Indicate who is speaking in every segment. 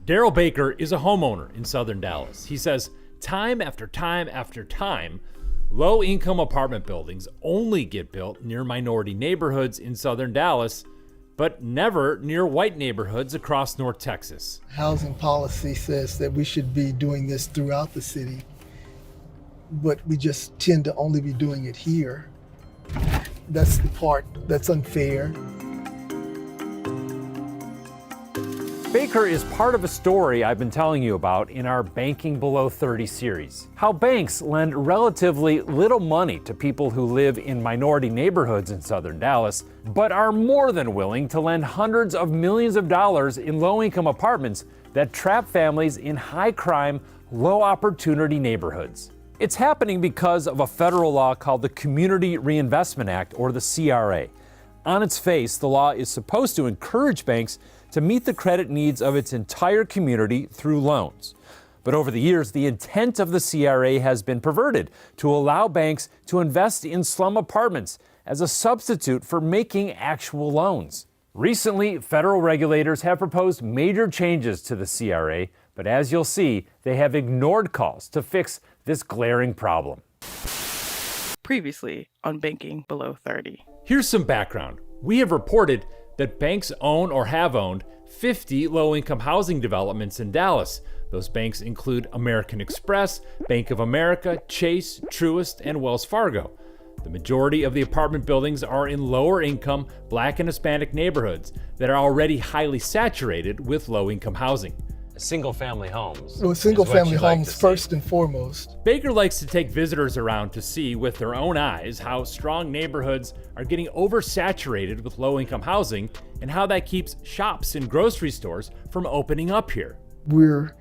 Speaker 1: Daryl Baker is a homeowner in southern Dallas. He says time after time after time, low-income apartment buildings only get built near minority neighborhoods in southern Dallas, but never near white neighborhoods across North Texas.
Speaker 2: Housing policy says that we should be doing this throughout the city, but we just tend to only be doing it here. That's the part that's unfair.
Speaker 1: Baker is part of a story I've been telling you about in our Banking Below 30 series. How banks lend relatively little money to people who live in minority neighborhoods in southern Dallas, but are more than willing to lend hundreds of millions of dollars in low-income apartments that trap families in high-crime, low-opportunity neighborhoods. It's happening because of a federal law called the Community Reinvestment Act, or the CRA. On its face, the law is supposed to encourage banks to meet the credit needs of its entire community through loans. But over the years, the intent of the CRA has been perverted to allow banks to invest in slum apartments as a substitute for making actual loans. Recently, federal regulators have proposed major changes to the CRA, but as you'll see, they have ignored calls to fix this glaring problem.
Speaker 3: Previously on Banking Below 30.
Speaker 1: Here's some background. We have reported that banks own or have owned 50 low-income housing developments in Dallas. Those banks include American Express, Bank of America, Chase, Truist, and Wells Fargo. The majority of the apartment buildings are in lower-income Black and Hispanic neighborhoods that are already highly saturated with low-income housing.
Speaker 4: Single-family homes.
Speaker 2: Well, single-family homes first and foremost.
Speaker 1: Baker likes to take visitors around to see with their own eyes how strong neighborhoods are getting oversaturated with low-income housing and how that keeps shops and grocery stores from opening up here.
Speaker 2: We're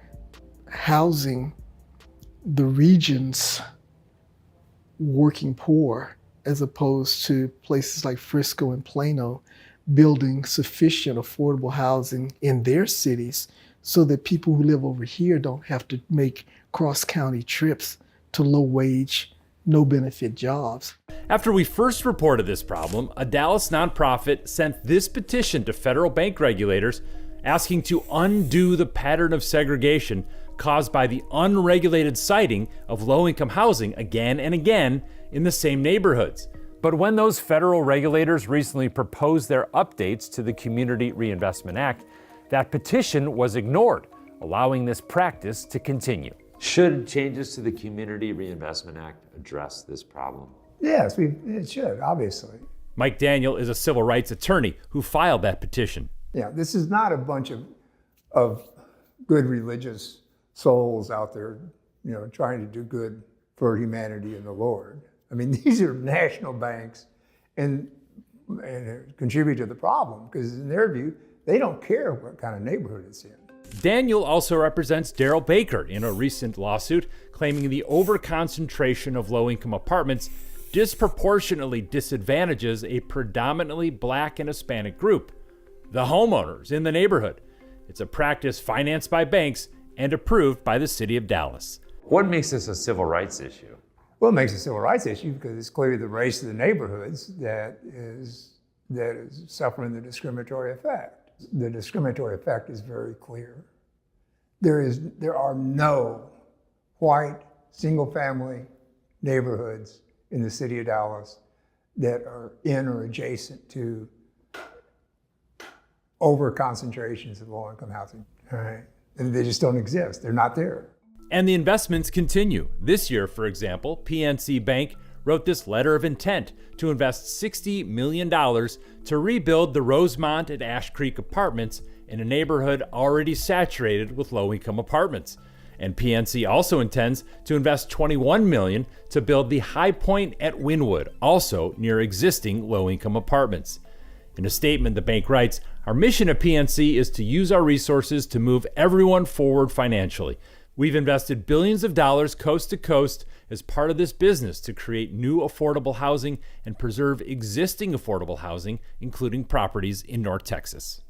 Speaker 2: housing the region's working poor as opposed to places like Frisco and Plano building sufficient affordable housing in their cities so that people who live over here don't have to make cross-county trips to low-wage, no-benefit jobs.
Speaker 1: After we first reported this problem, a Dallas nonprofit sent this petition to federal bank regulators asking to undo the pattern of segregation caused by the unregulated siting of low-income housing again and again in the same neighborhoods. But when those federal regulators recently proposed their updates to the Community Reinvestment Act, that petition was ignored, allowing this practice to continue.
Speaker 4: Should changes to the Community Reinvestment Act address this problem?
Speaker 5: Yes, it should, obviously.
Speaker 1: Mike Daniel is a civil rights attorney who filed that petition.
Speaker 5: Yeah, this is not a bunch of good religious souls out there, trying to do good for humanity and the Lord. I mean, these are national banks and contribute to the problem because in their view, they don't care what kind of neighborhood it's in.
Speaker 1: Daniel also represents Daryl Baker in a recent lawsuit claiming the overconcentration of low-income apartments disproportionately disadvantages a predominantly Black and Hispanic group, the homeowners in the neighborhood. It's a practice financed by banks and approved by the city of Dallas.
Speaker 4: What makes this a civil rights issue?
Speaker 5: Well, it makes it a civil rights issue because it's clearly the race of the neighborhoods that is suffering the discriminatory effect. The discriminatory effect is very clear. There are no white single-family neighborhoods in the city of Dallas that are in or adjacent to over-concentrations of low-income housing. All right? And they just don't exist. They're not there.
Speaker 1: And the investments continue. This year, for example, PNC Bank wrote this letter of intent to invest $60 million to rebuild the Rosemont and Ash Creek apartments in a neighborhood already saturated with low-income apartments. And PNC also intends to invest $21 million to build the High Point at Wynwood, also near existing low-income apartments. In a statement, the bank writes, "Our mission at PNC is to use our resources to move everyone forward financially. We've invested billions of dollars coast to coast as part of this business to create new affordable housing and preserve existing affordable housing, including properties in North Texas."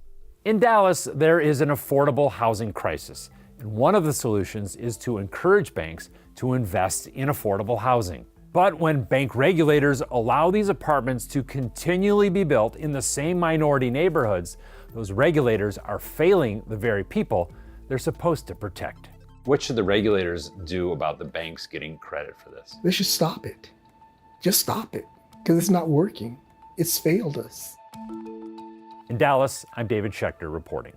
Speaker 1: In Dallas, there is an affordable housing crisis, and one of the solutions is to encourage banks to invest in affordable housing. But when bank regulators allow these apartments to continually be built in the same minority neighborhoods, those regulators are failing the very people they're supposed to protect.
Speaker 4: What should the regulators do about the banks getting credit for this?
Speaker 2: They should stop it. Just stop it, because it's not working. It's failed us.
Speaker 1: In Dallas, I'm David Schechter reporting.